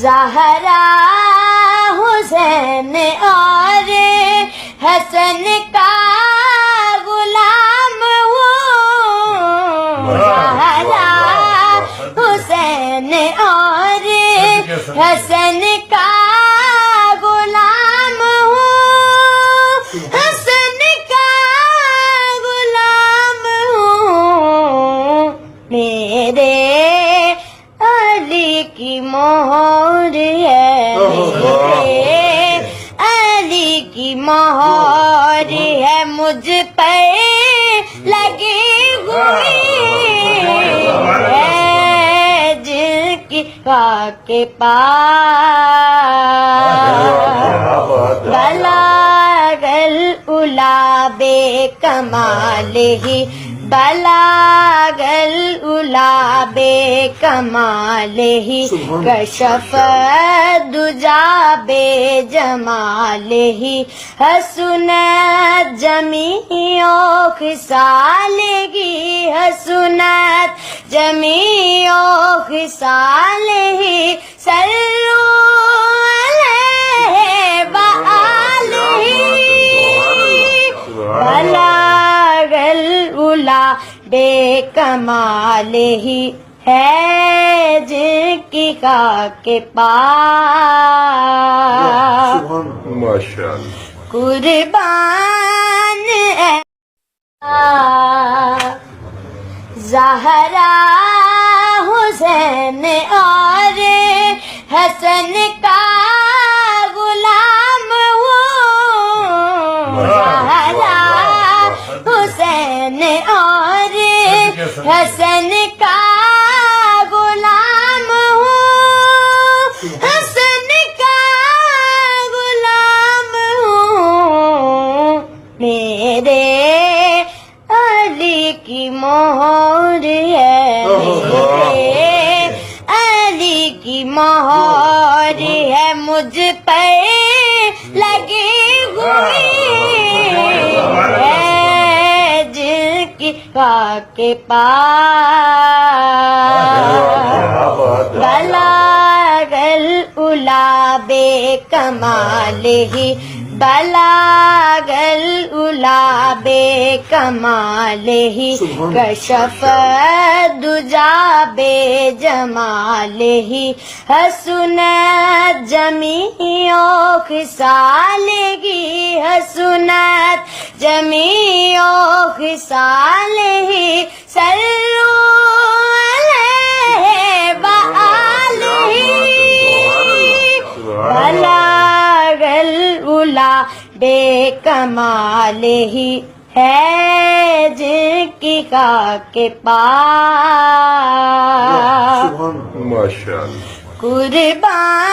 زہرا حسین اور حسن کا غلام ہوں، زہرا حسین اور حسن کا غلام ہوں، حسن کا غلام ہوں، میرے علی کی مہر ہے، میرے علی کی مہر ہے، مجھ پہ لگی ہوئی ہے، جن کی خاک پاس بلغ العلا بے کمال ہی، بلغ العلا بے کمال ہی، کشف دجا بے جمال ہی، حسنت جمیع خصال ہی، حسنت جمیع خصال ہی، صلو علیہ وآلہ، بلغ العلا بے کمال ہی ہے، جن کی خاک پاس ماشاءاللہ قربان ہے زہرا حسین اور حسن کا غلام ہوں، زہرا حسین اور حسن کا غلام ہوں، حسن کا غلام ہوں، میرے علی کی مہر ہے، میرے علی کی مہر ہے، مجھ پہ لگی ہوئی ہے، جن کی خاک پاس بلغ العلا بے کمال ہی، بلغ العلا بے کمال ہی، کشف دجا بے جمال ہی، حسنت جمیع خصال ہی، حسنت جمیع خصال ہی، صلو علیہ وآلہ، بلغ العلا بے کمال ہی ہے، جن کی خاک پاس ماشاءاللہ قربان